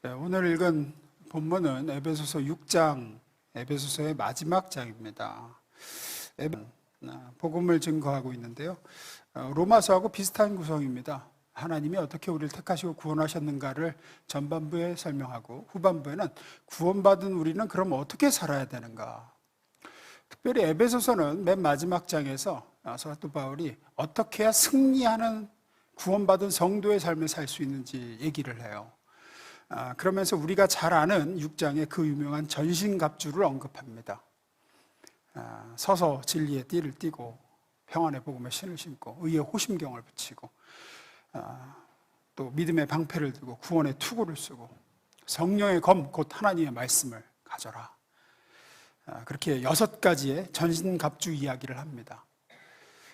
오늘 읽은 본문은 에베소서 6장, 에베소서의 마지막 장입니다. 복음을 증거하고 있는데요. 로마서하고 비슷한 구성입니다. 하나님이 어떻게 우리를 택하시고 구원하셨는가를 전반부에 설명하고 후반부에는 구원받은 우리는 그럼 어떻게 살아야 되는가. 특별히 에베소서는 맨 마지막 장에서 사도 바울이 어떻게 해야 승리하는 구원받은 성도의 삶을 살 수 있는지 얘기를 해요. 그러면서 우리가 잘 아는 6장의 그 유명한 전신갑주를 언급합니다. 서서 진리의 띠를 띠고 평안의 복음의 신을 신고 의의 호심경을 붙이고 또 믿음의 방패를 들고 구원의 투구를 쓰고 성령의 검 곧 하나님의 말씀을 가져라. 그렇게 6가지의 전신갑주 이야기를 합니다.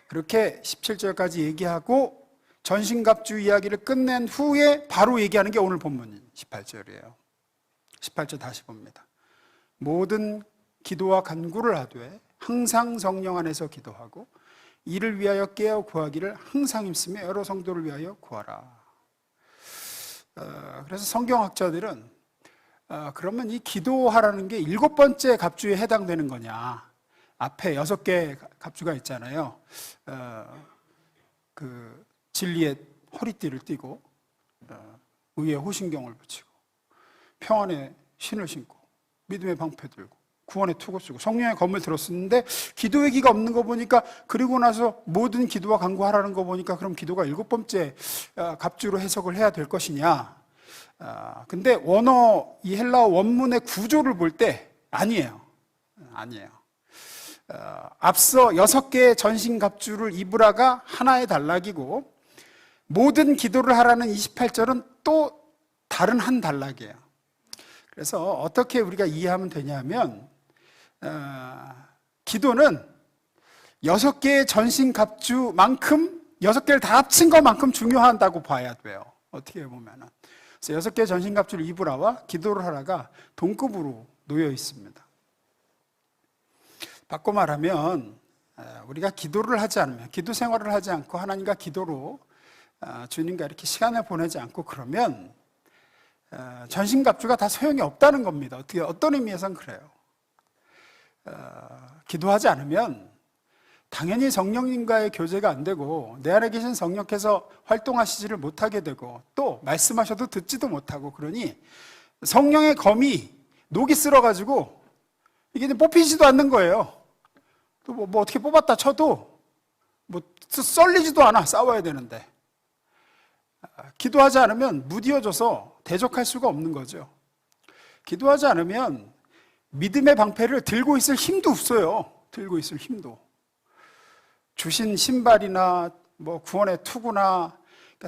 그렇게 17절까지 얘기하고 전신갑주 이야기를 끝낸 후에 바로 얘기하는 게 오늘 본문인 18절이에요. 18절 다시 봅니다. 모든 기도와 간구를 하되 항상 성령 안에서 기도하고 이를 위하여 깨어 구하기를 항상 힘쓰며 여러 성도를 위하여 구하라. 그래서 성경학자들은 그러면 이 기도하라는 게 7번째 갑주에 해당되는 거냐. 앞에 6개 갑주가 있잖아요. 그 진리의 허리띠를 띠고 의의 호신경을 붙이고 평안의 신을 신고 믿음의 방패 들고 구원의 투구 쓰고 성령의 검을 들었었는데 기도 얘기가 없는 거 보니까 그리고 나서 모든 기도와 간구하라는 거 보니까 그럼 기도가 7번째 갑주로 해석을 해야 될 것이냐. 근데 원어 이 헬라어 원문의 구조를 볼 때 아니에요. 앞서 6개의 전신갑주를 입으라가 하나의 단락이고 모든 기도를 하라는 28절은 또 다른 한 단락이에요. 그래서 어떻게 우리가 이해하면 되냐면 기도는 6개의 전신갑주만큼 6개를 다 합친 것만큼 중요하다고 봐야 돼요. 어떻게 보면은. 그래서 6개의 전신갑주를 입으라와 기도를 하라가 동급으로 놓여 있습니다. 바꿔 말하면 우리가 기도를 하지 않으면 기도 생활을 하지 않고 하나님과 기도로 주님과 이렇게 시간을 보내지 않고 그러면 전신갑주가 다 소용이 없다는 겁니다. 어떤 의미에서는 그래요. 기도하지 않으면 당연히 성령님과의 교제가 안 되고 내 안에 계신 성령께서 활동하시지를 못하게 되고 또 말씀하셔도 듣지도 못하고 그러니 성령의 검이 녹이 쓸어가지고 이게 뽑히지도 않는 거예요. 또 뭐 어떻게 뽑았다 쳐도 뭐 썰리지도 않아. 싸워야 되는데. 기도하지 않으면 무디어져서 대적할 수가 없는 거죠. 기도하지 않으면 믿음의 방패를 들고 있을 힘도 없어요. 들고 있을 힘도. 주신 신발이나 뭐 구원의 투구나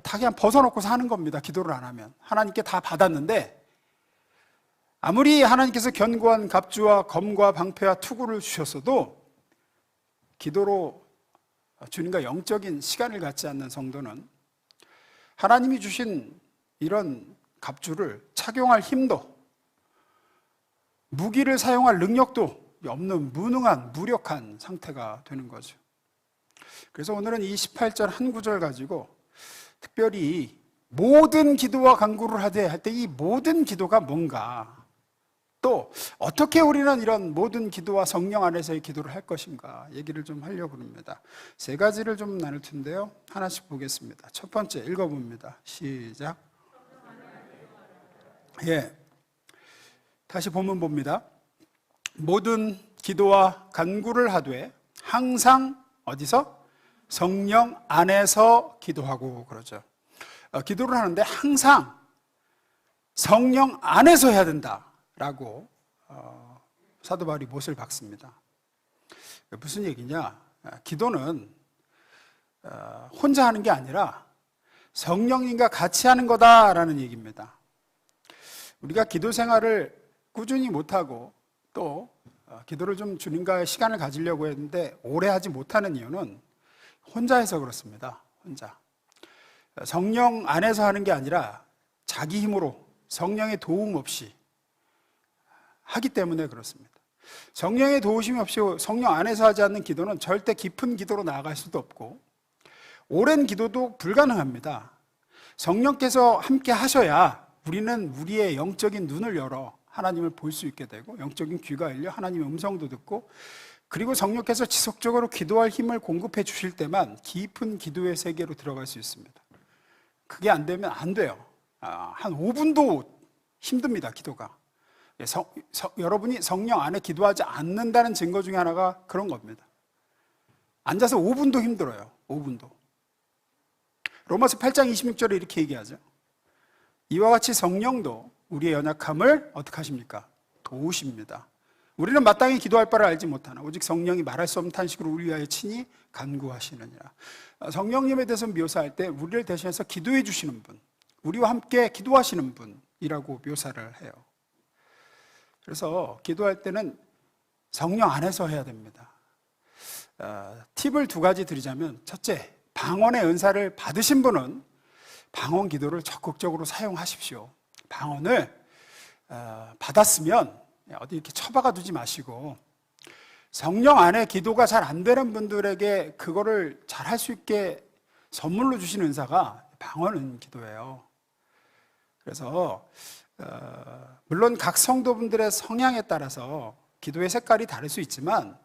다 그냥 벗어놓고 사는 겁니다. 기도를 안 하면. 하나님께 다 받았는데 아무리 하나님께서 견고한 갑주와 검과 방패와 투구를 주셨어도 기도로 주님과 영적인 시간을 갖지 않는 성도는 하나님이 주신 이런 갑주를 착용할 힘도 무기를 사용할 능력도 없는 무능한 무력한 상태가 되는 거죠. 그래서 오늘은 이 18절 한 구절 가지고 특별히 모든 기도와 간구를 하되 할 때 이 모든 기도가 뭔가 또 어떻게 우리는 이런 모든 기도와 성령 안에서의 기도를 할 것인가 얘기를 좀 하려고 합니다. 3가지를 좀 나눌 텐데요. 하나씩 보겠습니다. 첫 번째 읽어봅니다. 시작. 다시 본문 봅니다. 모든 기도와 간구를 하되 항상 어디서? 성령 안에서 기도하고 그러죠. 기도를 하는데 항상 성령 안에서 해야 된다라고 사도 바울이 못을 박습니다. 무슨 얘기냐? 기도는 혼자 하는 게 아니라 성령님과 같이 하는 거다라는 얘기입니다. 우리가 기도 생활을 꾸준히 못하고 또 기도를 좀 주님과의 시간을 가지려고 했는데 오래 하지 못하는 이유는 혼자 해서 그렇습니다. 혼자. 성령 안에서 하는 게 아니라 자기 힘으로 성령의 도움 없이 하기 때문에 그렇습니다. 성령의 도우심이 없이 성령 안에서 하지 않는 기도는 절대 깊은 기도로 나아갈 수도 없고 오랜 기도도 불가능합니다. 성령께서 함께 하셔야 우리는 우리의 영적인 눈을 열어 하나님을 볼 수 있게 되고, 영적인 귀가 열려 하나님의 음성도 듣고, 그리고 성령께서 지속적으로 기도할 힘을 공급해 주실 때만 깊은 기도의 세계로 들어갈 수 있습니다. 그게 안 되면 안 돼요. 한 5분도 힘듭니다, 기도가. 여러분이 성령 안에 기도하지 않는다는 증거 중에 하나가 그런 겁니다. 앉아서 5분도 힘들어요. 5분도. 로마서 8장 26절에 이렇게 얘기하죠. 이와 같이 성령도 우리의 연약함을 어떻게 하십니까? 도우십니다. 우리는 마땅히 기도할 바를 알지 못하나 오직 성령이 말할 수 없는 탄식으로 우리 위하여 친히 간구하시느니라. 성령님에 대해서 묘사할 때 우리를 대신해서 기도해 주시는 분, 우리와 함께 기도하시는 분이라고 묘사를 해요. 그래서 기도할 때는 성령 안에서 해야 됩니다. 팁을 2가지 드리자면, 첫째, 방언의 은사를 받으신 분은 방언 기도를 적극적으로 사용하십시오. 방언을 받았으면 어디 이렇게 처박아 두지 마시고, 성령 안에 기도가 잘 안 되는 분들에게 그거를 잘 할 수 있게 선물로 주신 은사가 방언 기도예요. 그래서 물론 각 성도분들의 성향에 따라서 기도의 색깔이 다를 수 있지만,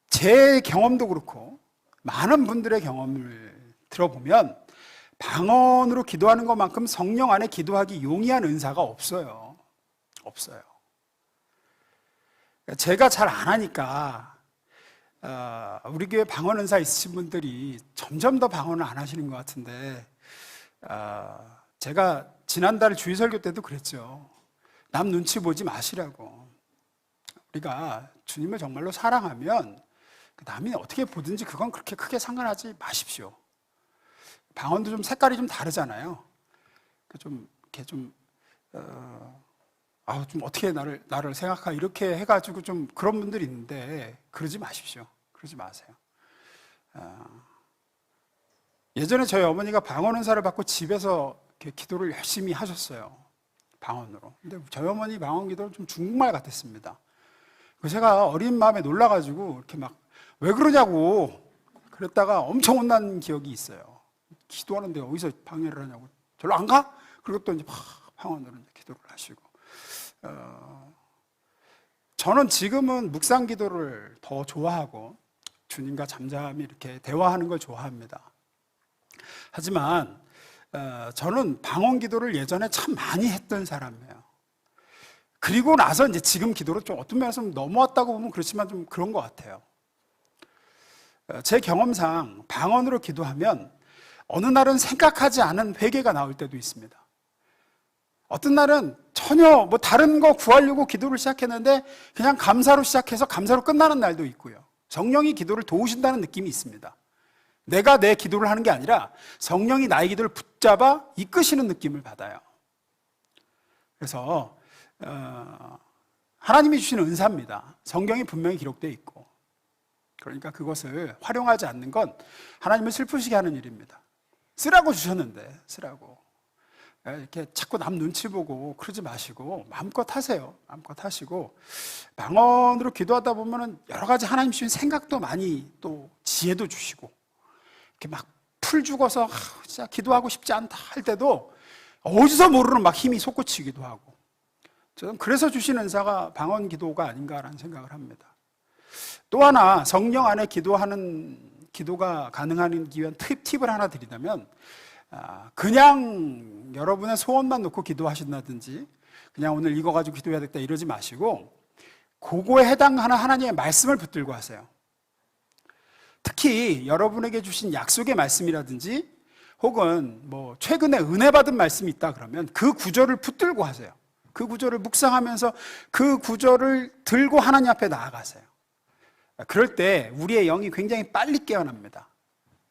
제 경험도 그렇고 많은 분들의 경험을 들어보면 방언으로 기도하는 것만큼 성령 안에 기도하기 용이한 은사가 없어요. 없어요. 제가 잘 안 하니까 우리 교회 방언 은사 있으신 분들이 점점 더 방언을 안 하시는 것 같은데, 제가 지난달 주일 설교 때도 그랬죠. 남 눈치 보지 마시라고. 우리가 주님을 정말로 사랑하면 남이 어떻게 보든지 그건 그렇게 크게 상관하지 마십시오. 방언도 좀 색깔이 좀 다르잖아요. 좀 이렇게 좀 어떻게 나를 생각하 이렇게 해가지고 좀 그런 분들이 있는데, 그러지 마십시오. 그러지 마세요. 예전에 저희 어머니가 방언 은사를 받고 집에서 이렇게 기도를 열심히 하셨어요. 방언으로. 근데 저희 어머니 방언 기도는 좀 중국말 같았습니다. 제가 어린 마음에 놀라가지고 이렇게 막 왜 그러냐고 그랬다가 엄청 혼난 기억이 있어요. 기도하는데 어디서 방해를 하냐고. 절로 안 가? 그리고 또 이제 막 방언으로 기도를 하시고. 저는 지금은 묵상 기도를 더 좋아하고 주님과 잠잠히 이렇게 대화하는 걸 좋아합니다. 하지만 저는 방언 기도를 예전에 참 많이 했던 사람이에요. 그리고 나서 이제 지금 기도로 좀 어떤 면에서 넘어왔다고 보면 그렇지만 좀 그런 것 같아요. 제 경험상 방언으로 기도하면 어느 날은 생각하지 않은 회개가 나올 때도 있습니다. 어떤 날은 전혀 다른 거 구하려고 기도를 시작했는데 그냥 감사로 시작해서 감사로 끝나는 날도 있고요. 성령이 기도를 도우신다는 느낌이 있습니다. 내가 내 기도를 하는 게 아니라 성령이 나의 기도를 붙잡아 이끄시는 느낌을 받아요. 그래서 하나님이 주시는 은사입니다. 성경이 분명히 기록되어 있고, 그러니까 그것을 활용하지 않는 건 하나님을 슬프시게 하는 일입니다. 쓰라고 주셨는데 쓰라고 이렇게 자꾸 남 눈치 보고 그러지 마시고 마음껏 하세요. 마음껏 하시고, 방언으로 기도하다 보면은 여러 가지 하나님 주신 생각도 많이, 또 지혜도 주시고, 이렇게 막 풀 죽어서 진짜 기도하고 싶지 않다 할 때도 어디서 모르는 막 힘이 솟구치기도 하고, 저는 그래서 주신 은사가 방언 기도가 아닌가라는 생각을 합니다. 또 하나, 성령 안에 기도가 가능하기 위한 팁을 하나 드리자면, 그냥 여러분의 소원만 놓고 기도하신다든지 그냥 오늘 이거 가지고 기도해야겠다 이러지 마시고, 그거에 해당하는 하나님의 말씀을 붙들고 하세요. 특히 여러분에게 주신 약속의 말씀이라든지 혹은 최근에 은혜 받은 말씀이 있다 그러면 그 구절을 붙들고 하세요. 그 구절을 묵상하면서 그 구절을 들고 하나님 앞에 나아가세요. 그럴 때 우리의 영이 굉장히 빨리 깨어납니다.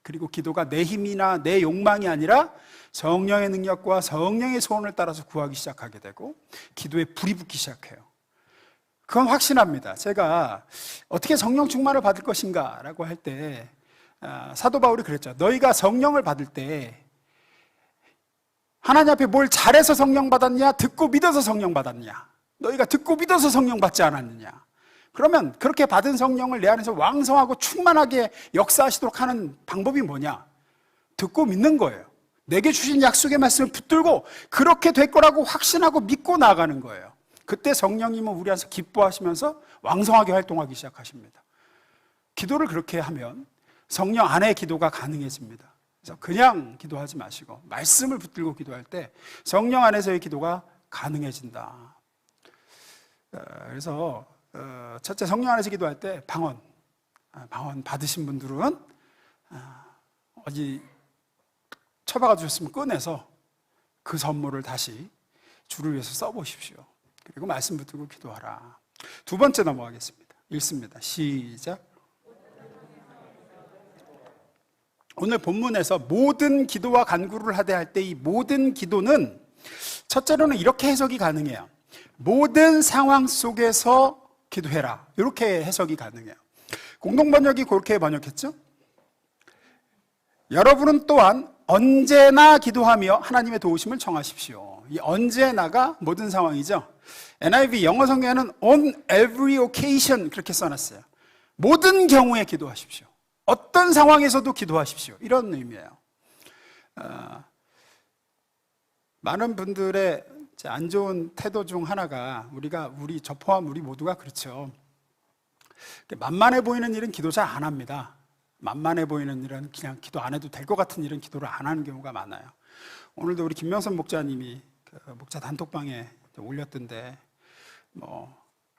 그리고 기도가 내 힘이나 내 욕망이 아니라 성령의 능력과 성령의 소원을 따라서 구하기 시작하게 되고, 기도에 불이 붙기 시작해요. 그건 확신합니다. 제가 어떻게 성령 충만을 받을 것인가 라고 할 때 사도 바울이 그랬죠. 너희가 성령을 받을 때 하나님 앞에 뭘 잘해서 성령 받았냐, 듣고 믿어서 성령 받았냐, 너희가 듣고 믿어서 성령 받지 않았느냐. 그러면 그렇게 받은 성령을 내 안에서 왕성하고 충만하게 역사하시도록 하는 방법이 뭐냐? 듣고 믿는 거예요. 내게 주신 약속의 말씀을 붙들고 그렇게 될 거라고 확신하고 믿고 나아가는 거예요. 그때 성령님은 우리 안에서 기뻐하시면서 왕성하게 활동하기 시작하십니다. 기도를 그렇게 하면 성령 안에 기도가 가능해집니다. 그래서 그냥 기도하지 마시고 말씀을 붙들고 기도할 때 성령 안에서의 기도가 가능해진다. 그래서 첫째, 성령 안에서 기도할 때 방언 받으신 분들은 어디 처박아 주셨으면 꺼내서 그 선물을 다시 주를 위해서 써보십시오. 그리고 말씀 붙들고 기도하라. 두 번째 넘어가겠습니다. 읽습니다. 시작. 오늘 본문에서 모든 기도와 간구를 하되 할 때 이 모든 기도는 첫째로는 이렇게 해석이 가능해요. 모든 상황 속에서 기도해라. 이렇게 해석이 가능해요. 공동번역이 그렇게 번역했죠. 여러분은 또한 언제나 기도하며 하나님의 도우심을 청하십시오. 이 언제나가 모든 상황이죠. NIV 영어 성경에는 on every occasion 그렇게 써놨어요. 모든 경우에 기도하십시오. 어떤 상황에서도 기도하십시오. 이런 의미예요. 많은 분들의 안 좋은 태도 중 하나가 저 포함 우리 모두가 그렇죠. 만만해 보이는 일은 기도 잘 안 합니다. 만만해 보이는 일은 그냥 기도 안 해도 될 것 같은 일은 기도를 안 하는 경우가 많아요. 오늘도 우리 김명선 목자님이 목자 단톡방에 올렸던데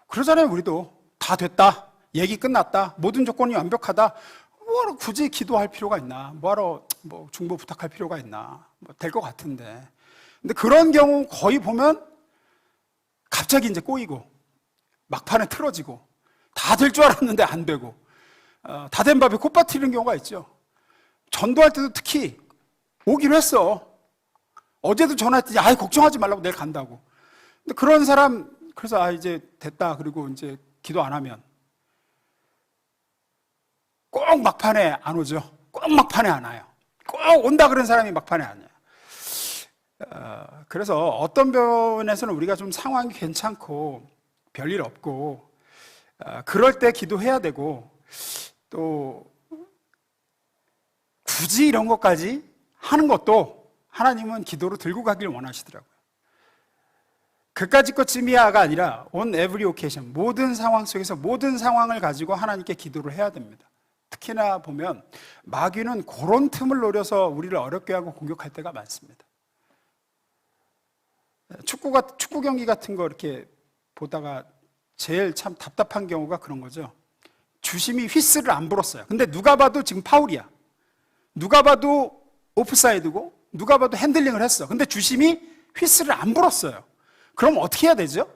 그러잖아요. 우리도 다 됐다, 얘기 끝났다, 모든 조건이 완벽하다, 뭐하러 굳이 기도할 필요가 있나, 뭐하러 중보 부탁할 필요가 있나, 될 것 같은데. 근데 그런 경우 거의 보면 갑자기 이제 꼬이고 막판에 틀어지고 다 될 줄 알았는데 안 되고 다 된 밥에 콧밥 튀는 경우가 있죠. 전도할 때도 특히 오기로 했어. 어제도 전화했더니 걱정하지 말라고 내일 간다고. 근데 그런 사람 그래서 이제 됐다 그리고 이제 기도 안 하면 꼭 막판에 안 오죠. 꼭 막판에 안 와요. 꼭 온다 그런 사람이 막판에 안 와요. 그래서 어떤 면에서는 우리가 좀 상황이 괜찮고 별일 없고 그럴 때 기도해야 되고 또 굳이 이런 것까지 하는 것도 하나님은 기도로 들고 가길 원하시더라고요. 그까짓 것쯤이야가 아니라 on every occasion, 모든 상황 속에서 모든 상황을 가지고 하나님께 기도를 해야 됩니다. 특히나 보면 마귀는 그런 틈을 노려서 우리를 어렵게 하고 공격할 때가 많습니다. 축구 경기 같은 거 이렇게 보다가 제일 참 답답한 경우가 그런 거죠. 주심이 휘슬을 안 불었어요. 근데 누가 봐도 지금 파울이야. 누가 봐도 오프사이드고 누가 봐도 핸들링을 했어. 근데 주심이 휘슬을 안 불었어요. 그럼 어떻게 해야 되죠?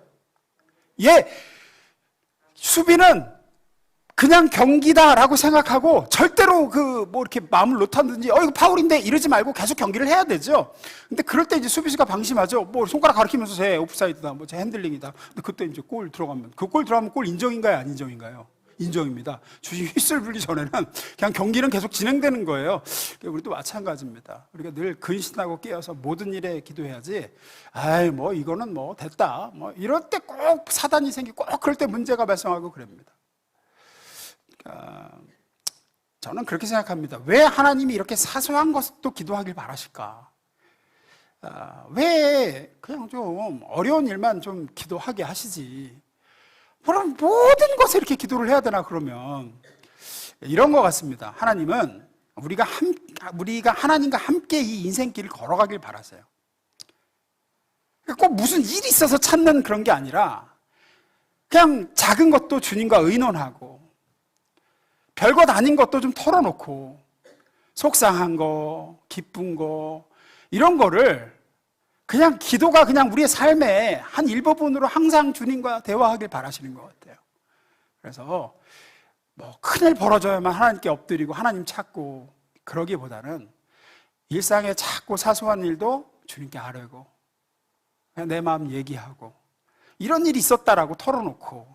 수비는 그냥 경기다라고 생각하고 절대로 이렇게 마음을 놓다든지 이거 파울인데 이러지 말고 계속 경기를 해야 되죠. 근데 그럴 때 이제 수비수가 방심하죠. 손가락 가리키면서 쟤 오프사이드다, 쟤 핸들링이다. 근데 그때 이제 골 들어가면 골 인정인가요? 안 인정인가요? 인정입니다. 주심 휘슬 불기 전에는 그냥 경기는 계속 진행되는 거예요. 우리도 마찬가지입니다. 우리가 늘 근신하고 깨어서 모든 일에 기도해야지. 이거는 됐다. 이럴 때 꼭 사단이 생기고 꼭 그럴 때 문제가 발생하고 그럽니다. 저는 그렇게 생각합니다. 왜 하나님이 이렇게 사소한 것도 기도하길 바라실까? 왜 그냥 좀 어려운 일만 좀 기도하게 하시지? 그럼 모든 것에 이렇게 기도를 해야 되나 그러면? 이런 것 같습니다. 하나님은 우리가 하나님과 함께 이 인생길을 걸어가길 바라세요. 꼭 무슨 일이 있어서 찾는 그런 게 아니라 그냥 작은 것도 주님과 의논하고 별것 아닌 것도 좀 털어놓고 속상한 거, 기쁜 거 이런 거를 그냥 기도가 그냥 우리의 삶의 한 일부분으로 항상 주님과 대화하길 바라시는 것 같아요. 그래서 큰일 벌어져야만 하나님께 엎드리고 하나님 찾고 그러기보다는 일상의 작고 사소한 일도 주님께 아뢰고 그냥 내 마음 얘기하고 이런 일이 있었다라고 털어놓고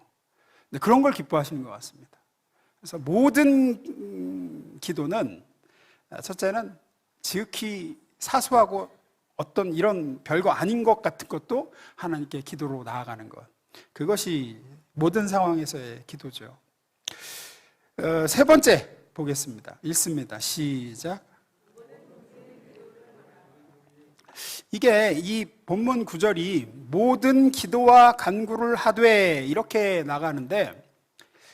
그런 걸 기뻐하시는 것 같습니다. 그래서 모든 기도는 첫째는 지극히 사소하고 어떤 이런 별거 아닌 것 같은 것도 하나님께 기도로 나아가는 것, 그것이 모든 상황에서의 기도죠. 세 번째 보겠습니다. 읽습니다. 시작. 이게 이 본문 구절이 모든 기도와 간구를 하되 이렇게 나가는데,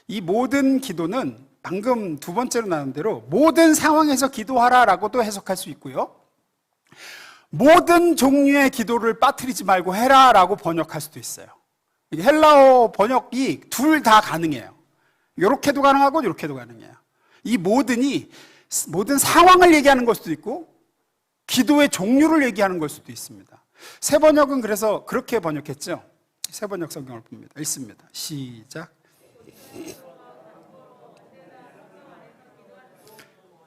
이 모든 기도는 방금 두 번째로 나눈 대로 모든 상황에서 기도하라라고도 해석할 수 있고요, 모든 종류의 기도를 빠뜨리지 말고 해라라고 번역할 수도 있어요. 이게 헬라어 번역이 둘 다 가능해요. 이렇게도 가능하고 이렇게도 가능해요. 이 모든이 모든 상황을 얘기하는 걸 수도 있고 기도의 종류를 얘기하는 걸 수도 있습니다. 새 번역은 그래서 그렇게 번역했죠. 새 번역 성경을 봅니다. 읽습니다. 시작.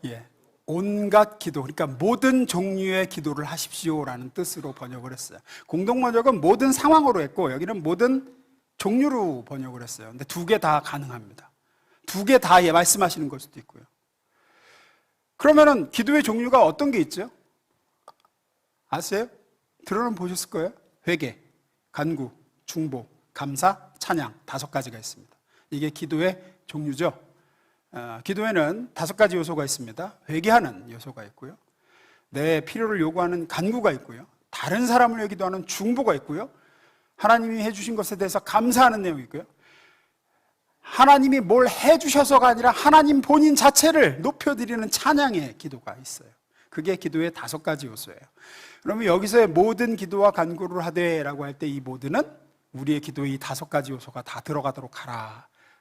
예, 온갖 기도, 그러니까 모든 종류의 기도를 하십시오라는 뜻으로 번역을 했어요. 공동 번역은 모든 상황으로 했고 여기는 모든 종류로 번역을 했어요. 근데 두 개 다 가능합니다. 두 개 다 말씀하시는 걸 수도 있고요. 그러면은 기도의 종류가 어떤 게 있죠? 아세요? 들어는 보셨을 거예요. 회개, 간구, 중보, 감사, 찬양 5가지가 있습니다. 이게 기도의 종류죠. 기도에는 5가지 요소가 있습니다. 회개하는 요소가 있고요, 내 필요를 요구하는 간구가 있고요, 다른 사람을 위해 기도하는 중보가 있고요, 하나님이 해주신 것에 대해서 감사하는 내용이 있고요, 하나님이 뭘 해주셔서가 아니라 하나님 본인 자체를 높여드리는 찬양의 기도가 있어요. 그게 기도의 5가지 요소예요. 그러면 여기서의 모든 기도와 간구를 하되라고 할 때 이 모든은 우리의 기도의 이 5가지 요소가 다 들어가도록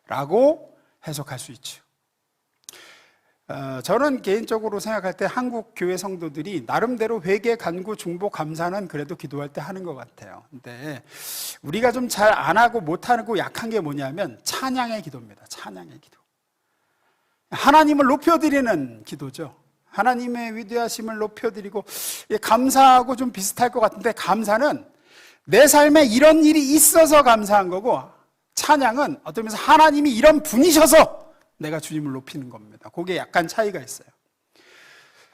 하라라고 해석할 수 있죠. 저는 개인적으로 생각할 때 한국 교회 성도들이 나름대로 회개, 간구, 중보, 감사는 그래도 기도할 때 하는 것 같아요. 근데 우리가 좀 잘 안 하고 못 하고 약한 게 뭐냐면 찬양의 기도입니다. 찬양의 기도. 하나님을 높여드리는 기도죠. 하나님의 위대하심을 높여드리고, 감사하고 좀 비슷할 것 같은데 감사는 내 삶에 이런 일이 있어서 감사한 거고, 찬양은 어떤 면에서 하나님이 이런 분이셔서 내가 주님을 높이는 겁니다. 그게 약간 차이가 있어요.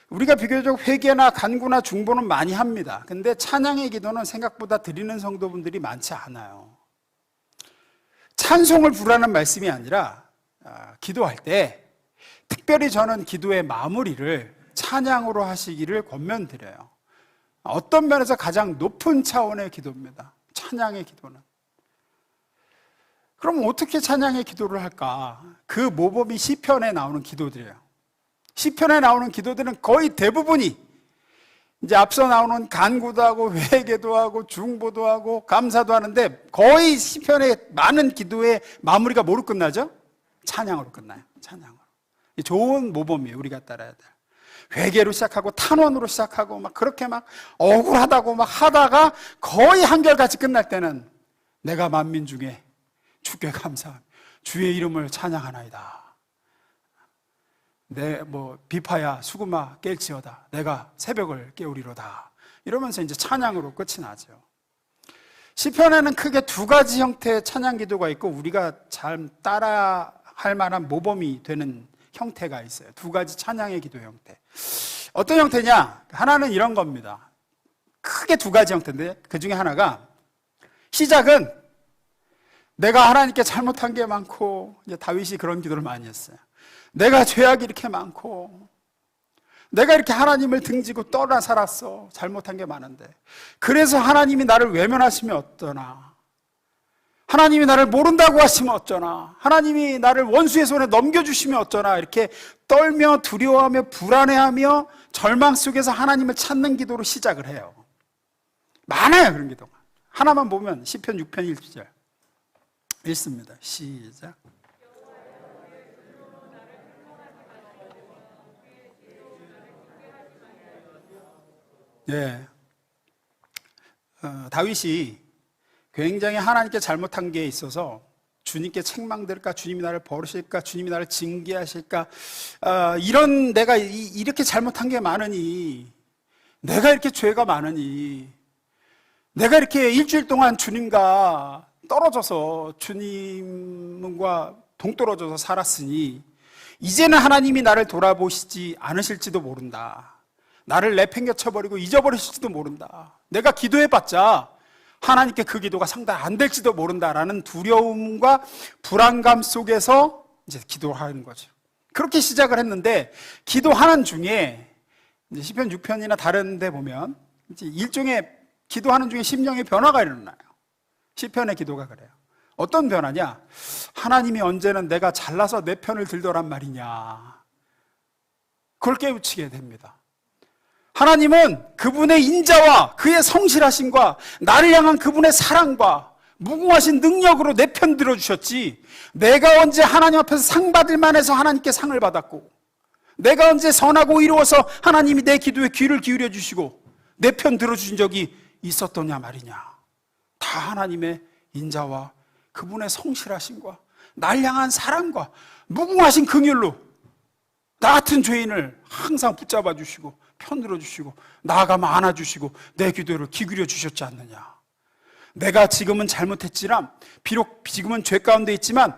우리가 비교적 회개나 간구나 중보는 많이 합니다. 근데 찬양의 기도는 생각보다 드리는 성도분들이 많지 않아요. 찬송을 부르라는 말씀이 아니라 기도할 때 특별히 저는 기도의 마무리를 찬양으로 하시기를 권면드려요. 어떤 면에서 가장 높은 차원의 기도입니다. 찬양의 기도는. 그럼 어떻게 찬양의 기도를 할까? 그 모범이 시편에 나오는 기도들이에요. 시편에 나오는 기도들은 거의 대부분이 이제 앞서 나오는 간구도 하고 회개도 하고 중보도 하고 감사도 하는데 거의 시편의 많은 기도의 마무리가 뭐로 끝나죠? 찬양으로 끝나요. 찬양으로. 좋은 모범이에요. 우리가 따라야 돼요. 회개로 시작하고 탄원으로 시작하고 막 그렇게 막 억울하다고 막 하다가 거의 한결같이 끝날 때는 내가 만민 중에 주께 감사하며 주의 이름을 찬양하나이다. 내 비파야 수구마 깰지어다. 내가 새벽을 깨우리로다. 이러면서 이제 찬양으로 끝이 나죠. 시편에는 크게 2가지 형태의 찬양 기도가 있고 우리가 잘 따라할 만한 모범이 되는 형태가 있어요. 2가지 찬양의 기도 형태. 어떤 형태냐? 하나는 이런 겁니다. 크게 2가지 형태인데 그 중에 하나가 시작은 내가 하나님께 잘못한 게 많고, 이제 다윗이 그런 기도를 많이 했어요. 내가 죄악이 이렇게 많고, 내가 이렇게 하나님을 등지고 떠나 살았어. 잘못한 게 많은데. 그래서 하나님이 나를 외면하시면 어떠나. 하나님이 나를 모른다고 하시면 어쩌나. 하나님이 나를 원수의 손에 넘겨주시면 어쩌나. 이렇게 떨며 두려워하며 불안해하며 절망 속에서 하나님을 찾는 기도로 시작을 해요. 많아요, 그런 기도가. 하나만 보면 시편 6편 1절. 읽습니다. 시작. 예, 다윗이 굉장히 하나님께 잘못한 게 있어서 주님께 책망될까, 주님이 나를 버리실까, 주님이 나를 징계하실까, 이런 내가 이렇게 잘못한 게 많으니, 내가 이렇게 죄가 많으니, 내가 이렇게 일주일 동안 주님과 떨어져서 주님과 동떨어져서 살았으니 이제는 하나님이 나를 돌아보시지 않으실지도 모른다. 나를 내팽개쳐버리고 잊어버리실지도 모른다. 내가 기도해봤자 하나님께 그 기도가 상당 안 될지도 모른다라는 두려움과 불안감 속에서 이제 기도하는 거죠. 그렇게 시작을 했는데 기도하는 중에 이제 시편 6편이나 다른 데 보면 이제 일종의 기도하는 중에 심령의 변화가 일어나요. 시편의 기도가 그래요. 어떤 변화냐? 하나님이 언제는 내가 잘나서 내 편을 들더란 말이냐, 그걸 깨우치게 됩니다. 하나님은 그분의 인자와 그의 성실하심과 나를 향한 그분의 사랑과 무궁하신 능력으로 내 편 들어주셨지, 내가 언제 하나님 앞에서 상 받을 만해서 하나님께 상을 받았고, 내가 언제 선하고 이루어서 하나님이 내 기도에 귀를 기울여 주시고 내 편 들어주신 적이 있었더냐 말이냐. 다 하나님의 인자와 그분의 성실하심과 날 향한 사랑과 무궁하신 긍휼로 나 같은 죄인을 항상 붙잡아 주시고 편 들어 주시고 나아가면 안아주시고 내 기도를 기울여 주셨지 않느냐. 내가 지금은 잘못했지만, 비록 지금은 죄 가운데 있지만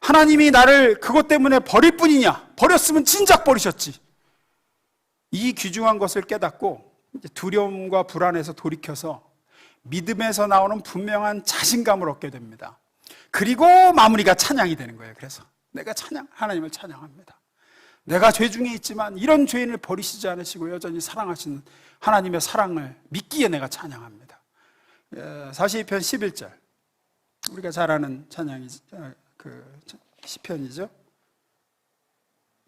하나님이 나를 그것 때문에 버릴 뿐이냐, 버렸으면 진작 버리셨지. 이 귀중한 것을 깨닫고 두려움과 불안에서 돌이켜서 믿음에서 나오는 분명한 자신감을 얻게 됩니다. 그리고 마무리가 찬양이 되는 거예요. 그래서 내가 하나님을 찬양합니다. 내가 죄 중에 있지만 이런 죄인을 버리시지 않으시고 여전히 사랑하시는 하나님의 사랑을 믿기에 내가 찬양합니다. 42편 11절, 우리가 잘 아는 시편이죠.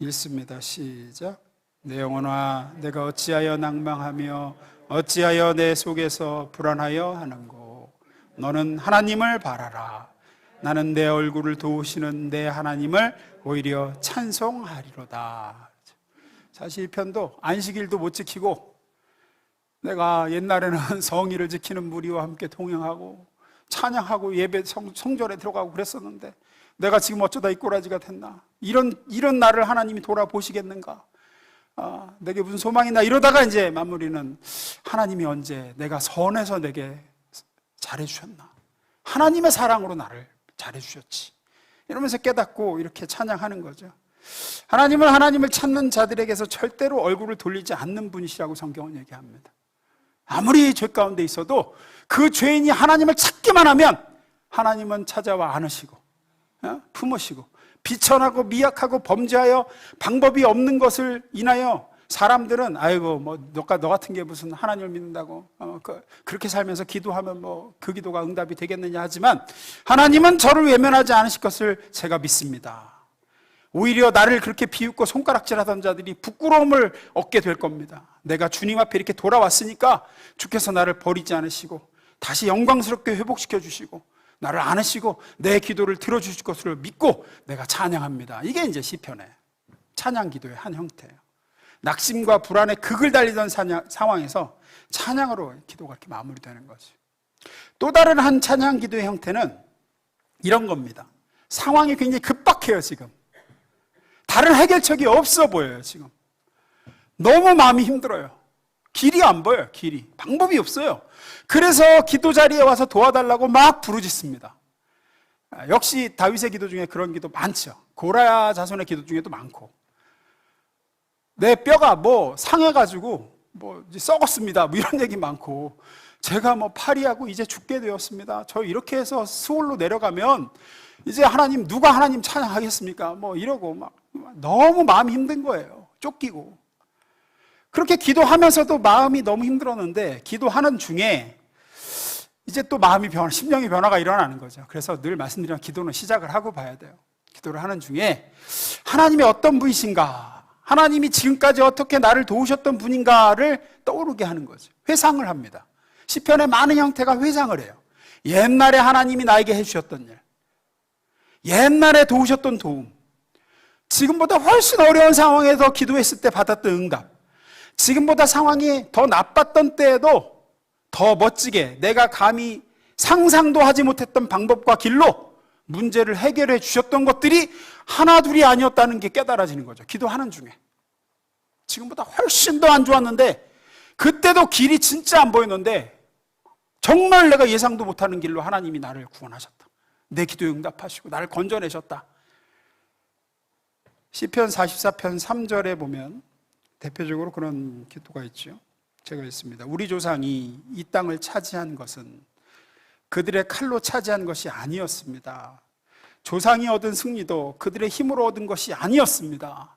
읽습니다. 시작. 내 영혼아, 내가 어찌하여 낭망하며 어찌하여 내 속에서 불안하여 하는고. 너는 하나님을 바라라. 나는 내 얼굴을 도우시는 내 하나님을 오히려 찬송하리로다. 42편도 안식일도 못 지키고, 내가 옛날에는 성의를 지키는 무리와 함께 동행하고 찬양하고 예배 성전에 들어가고 그랬었는데 내가 지금 어쩌다 이 꼬라지가 됐나, 이런 나를 하나님이 돌아보시겠는가, 내게 무슨 소망이 있나, 이러다가 이제 마무리는 하나님이 언제 내가 선해서 내게 잘해주셨나, 하나님의 사랑으로 나를 잘해주셨지, 이러면서 깨닫고 이렇게 찬양하는 거죠. 하나님은 하나님을 찾는 자들에게서 절대로 얼굴을 돌리지 않는 분이시라고 성경은 얘기합니다. 아무리 죄 가운데 있어도 그 죄인이 하나님을 찾기만 하면 하나님은 찾아와 안으시고 품으시고, 비천하고 미약하고 범죄하여 방법이 없는 것을 인하여 사람들은 아이고 뭐 너 같은 게 무슨 하나님을 믿는다고 그렇게 살면서 기도하면 뭐 그 기도가 응답이 되겠느냐 하지만, 하나님은 저를 외면하지 않으실 것을 제가 믿습니다. 오히려 나를 그렇게 비웃고 손가락질하던 자들이 부끄러움을 얻게 될 겁니다. 내가 주님 앞에 이렇게 돌아왔으니까 주께서 나를 버리지 않으시고 다시 영광스럽게 회복시켜 주시고 나를 안으시고 내 기도를 들어주실 것을 믿고 내가 찬양합니다. 이게 이제 시편의 찬양 기도의 한 형태예요. 낙심과 불안에 극을 달리던 상황에서 찬양으로 기도가 이렇게 마무리되는 거죠. 또 다른 한 찬양 기도의 형태는 이런 겁니다. 상황이 굉장히 급박해요. 지금 다른 해결책이 없어 보여요. 지금 너무 마음이 힘들어요. 길이 안 보여요. 방법이 없어요. 그래서 기도 자리에 와서 도와달라고 막 부르짖습니다. 역시 다윗의 기도 중에 그런 기도 많죠. 고라 자손의 기도 중에도 많고, 내 뼈가 뭐 상해가지고 뭐 썩었습니다, 뭐 이런 얘기 많고, 제가 뭐 파리하고 이제 죽게 되었습니다, 저 이렇게 해서 스올로 내려가면 이제 누가 하나님 찬양하겠습니까, 뭐 이러고 막 너무 마음이 힘든 거예요. 쫓기고. 그렇게 기도하면서도 마음이 너무 힘들었는데 기도하는 중에 이제 또 심령의 변화가 일어나는 거죠. 그래서 늘 말씀드리면 기도는 시작을 하고 봐야 돼요. 기도를 하는 중에 하나님이 어떤 분이신가, 하나님이 지금까지 어떻게 나를 도우셨던 분인가를 떠오르게 하는 거죠. 회상을 합니다. 시편의 많은 형태가 회상을 해요. 옛날에 하나님이 나에게 해주셨던 일, 옛날에 도우셨던 도움, 지금보다 훨씬 어려운 상황에서 기도했을 때 받았던 응답, 지금보다 상황이 더 나빴던 때에도 더 멋지게 내가 감히 상상도 하지 못했던 방법과 길로 문제를 해결해 주셨던 것들이 하나둘이 아니었다는 게 깨달아지는 거죠. 기도하는 중에 지금보다 훨씬 더 안 좋았는데, 그때도 길이 진짜 안 보였는데 정말 내가 예상도 못하는 길로 하나님이 나를 구원하셨다, 내 기도에 응답하시고 나를 건져내셨다. 시편 44편 3절에 보면 대표적으로 그런 기도가 있죠. 제가 읽습니다. 우리 조상이 이 땅을 차지한 것은 그들의 칼로 차지한 것이 아니었습니다. 조상이 얻은 승리도 그들의 힘으로 얻은 것이 아니었습니다.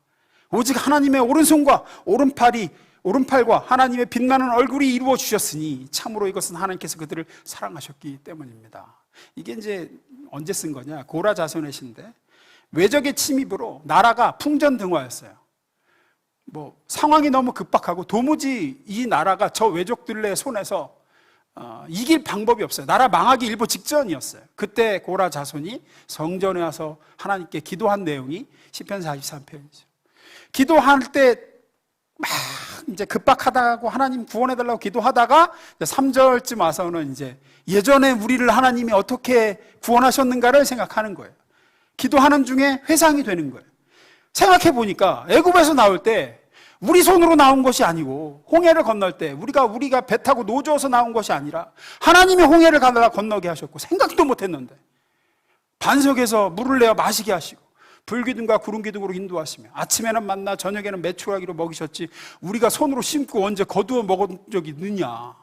오직 하나님의 오른손과 오른팔이 오른팔과 하나님의 빛나는 얼굴이 이루어 주셨으니 참으로 이것은 하나님께서 그들을 사랑하셨기 때문입니다. 이게 이제 언제 쓴 거냐? 고라 자손의 시인데 외적의 침입으로 나라가 풍전등화였어요. 상황이 너무 급박하고 도무지 이 나라가 저 외적들의 손에서 이길 방법이 없어요. 나라 망하기 일보 직전이었어요. 그때 고라 자손이 성전에 와서 하나님께 기도한 내용이 시편 43편이죠. 기도할 때 막 이제 급박하다고 하나님 구원해달라고 기도하다가 3절쯤 와서는 이제 예전에 우리를 하나님이 어떻게 구원하셨는가를 생각하는 거예요. 기도하는 중에 회상이 되는 거예요. 생각해 보니까 애굽에서 나올 때 우리 손으로 나온 것이 아니고 홍해를 건널 때 우리가 배 타고 노조어서 나온 것이 아니라 하나님이 홍해를 건너게 하셨고 생각도 못했는데 반석에서 물을 내어 마시게 하시고 불기둥과 구름기둥으로 인도하시며 아침에는 만나 저녁에는 메추라기로 먹이셨지 우리가 손으로 심고 언제 거두어 먹은 적이 있느냐.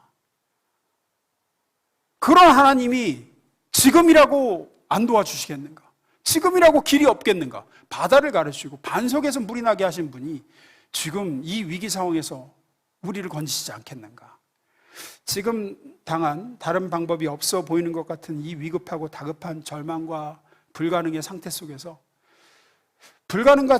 그런 하나님이 지금이라고 안 도와주시겠는가? 지금이라고 길이 없겠는가? 바다를 가르치고 반석에서 물이 나게 하신 분이 지금 이 위기 상황에서 우리를 건지시지 않겠는가? 지금 당한 다른 방법이 없어 보이는 것 같은 이 위급하고 다급한 절망과 불가능의 상태 속에서 불가능한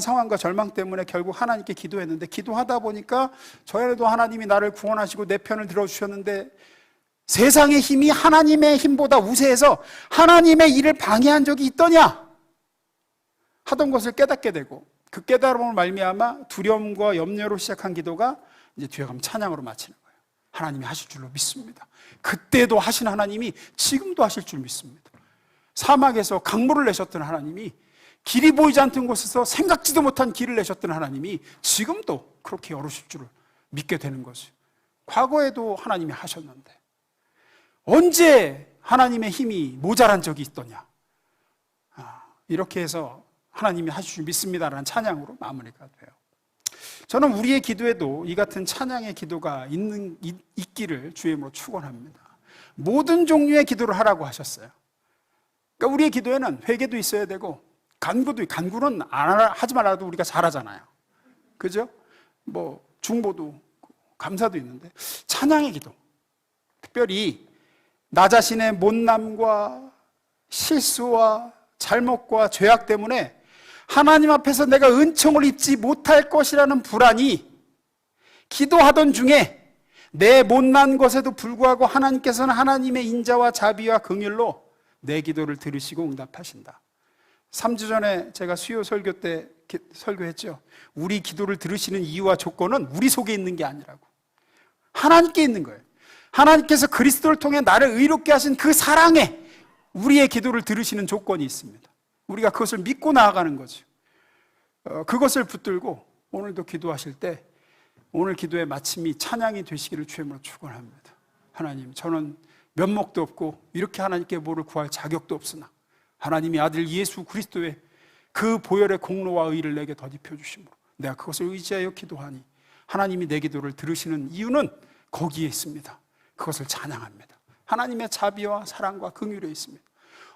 상황과 절망 때문에 결국 하나님께 기도했는데 기도하다 보니까 저에도 하나님이 나를 구원하시고 내 편을 들어주셨는데 세상의 힘이 하나님의 힘보다 우세해서 하나님의 일을 방해한 적이 있더냐? 하던 것을 깨닫게 되고 그 깨달음을 말미암아 두려움과 염려로 시작한 기도가 이제 뒤에 가면 찬양으로 마치는 거예요. 하나님이 하실 줄로 믿습니다. 그때도 하신 하나님이 지금도 하실 줄 믿습니다. 사막에서 강물을 내셨던 하나님이 길이 보이지 않던 곳에서 생각지도 못한 길을 내셨던 하나님이 지금도 그렇게 열으실 줄을 믿게 되는 거죠. 과거에도 하나님이 하셨는데 언제 하나님의 힘이 모자란 적이 있더냐? 이렇게 해서 하나님이 하실 줄 믿습니다라는 찬양으로 마무리가 돼요. 저는 우리의 기도에도 이 같은 찬양의 기도가 있기를 주의 이름으로 축원합니다. 모든 종류의 기도를 하라고 하셨어요. 그러니까 우리의 기도에는 회개도 있어야 되고 간구는 하지 말라도 우리가 잘하잖아요. 그죠? 중보도 감사도 있는데 찬양의 기도, 특별히 나 자신의 못남과 실수와 잘못과 죄악 때문에 하나님 앞에서 내가 은총을 입지 못할 것이라는 불안이 기도하던 중에 내 못난 것에도 불구하고 하나님께서는 하나님의 인자와 자비와 긍휼로 내 기도를 들으시고 응답하신다. 3주 전에 제가 수요 설교 때 설교했죠. 우리 기도를 들으시는 이유와 조건은 우리 속에 있는 게 아니라고 하나님께 있는 거예요. 하나님께서 그리스도를 통해 나를 의롭게 하신 그 사랑에 우리의 기도를 들으시는 조건이 있습니다. 우리가 그것을 믿고 나아가는 거죠. 그것을 붙들고 오늘도 기도하실 때 오늘 기도의 마침이 찬양이 되시기를 주의 이름으로 축원합니다. 하나님, 저는 면목도 없고 이렇게 하나님께 뭐를 구할 자격도 없으나 하나님의 아들 예수 그리스도의 그 보혈의 공로와 의를 내게 덧입혀 주심으로 내가 그것을 의지하여 기도하니 하나님이 내 기도를 들으시는 이유는 거기에 있습니다. 그것을 찬양합니다. 하나님의 자비와 사랑과 긍휼에 있습니다.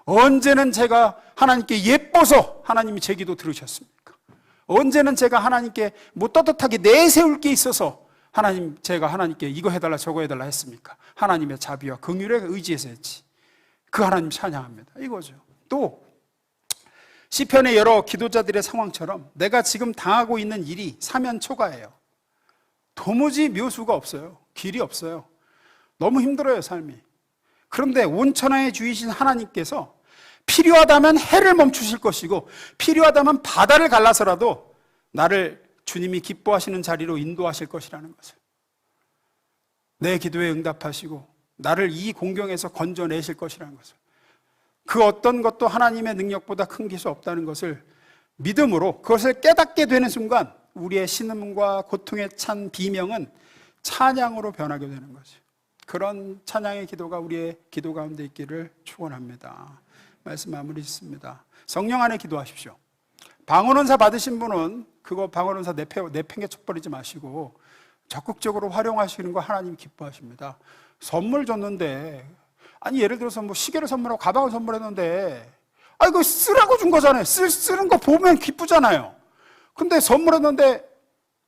언제는 제가 하나님께 예뻐서 하나님이 제 기도 들으셨습니까? 언제는 제가 하나님께 떳떳하게 내세울 게 있어서 제가 하나님께 이거 해달라 저거 해달라 했습니까? 하나님의 자비와 긍휼에 의지해서 했지. 그 하나님 찬양합니다. 이거죠. 또 시편의 여러 기도자들의 상황처럼 내가 지금 당하고 있는 일이 사면초가예요. 도무지 묘수가 없어요. 길이 없어요. 너무 힘들어요, 삶이. 그런데 온천하의 주이신 하나님께서 필요하다면 해를 멈추실 것이고 필요하다면 바다를 갈라서라도 나를 주님이 기뻐하시는 자리로 인도하실 것이라는 것을, 내 기도에 응답하시고 나를 이 공경에서 건져내실 것이라는 것을, 그 어떤 것도 하나님의 능력보다 큰 기수 없다는 것을 믿음으로 그것을 깨닫게 되는 순간 우리의 신음과 고통에 찬 비명은 찬양으로 변하게 되는 거죠. 그런 찬양의 기도가 우리의 기도 가운데 있기를 축원합니다. 말씀 마무리 짓습니다. 성령 안에 기도하십시오. 방언언사 받으신 분은 그거 방언언사 내팽개쳐버리지 마시고 적극적으로 활용하시는 거 하나님 기뻐하십니다. 선물 줬는데, 아니 예를 들어서 시계를 선물하고 가방을 선물했는데 이거 쓰라고 준 거잖아요. 쓰는 거 보면 기쁘잖아요. 근데 선물했는데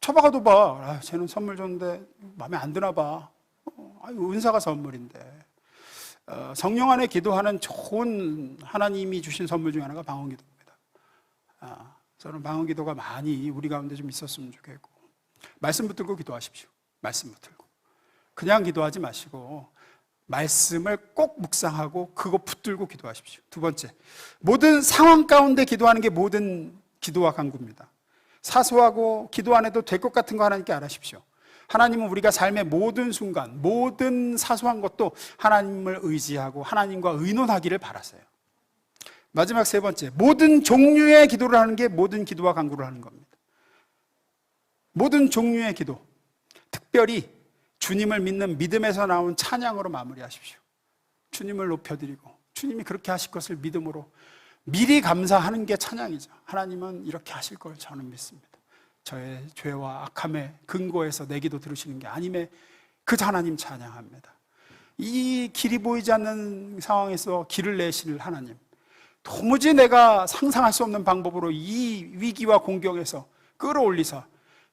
쳐박아도 봐. 아, 쟤는 선물 줬는데 마음에 안 드나 봐. 아유, 은사가 선물인데. 성령 안에 기도하는 좋은 하나님이 주신 선물 중에 하나가 방언기도입니다. 저는 방언기도가 많이 우리 가운데 좀 있었으면 좋겠고, 말씀 붙들고 기도하십시오. 말씀 붙들고 그냥 기도하지 마시고 말씀을 꼭 묵상하고 그거 붙들고 기도하십시오. 두 번째, 모든 상황 가운데 기도하는 게 모든 기도와 간구입니다. 사소하고 기도 안 해도 될 것 같은 거 하나님께 알아십시오. 하나님은 우리가 삶의 모든 순간, 모든 사소한 것도 하나님을 의지하고 하나님과 의논하기를 바라세요. 마지막 세 번째, 모든 종류의 기도를 하는 게 모든 기도와 간구를 하는 겁니다. 모든 종류의 기도, 특별히 주님을 믿는 믿음에서 나온 찬양으로 마무리하십시오. 주님을 높여드리고 주님이 그렇게 하실 것을 믿음으로 미리 감사하는 게 찬양이죠. 하나님은 이렇게 하실 걸 저는 믿습니다. 저의 죄와 악함의 근거에서 내 기도 들으시는 게 아님에 그 하나님 찬양합니다. 이 길이 보이지 않는 상황에서 길을 내실 하나님, 도무지 내가 상상할 수 없는 방법으로 이 위기와 공경에서 끌어올리사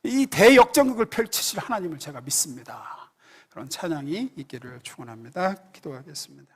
이 대역전극을 펼치실 하나님을 제가 믿습니다. 그런 찬양이 있기를 축원합니다. 기도하겠습니다.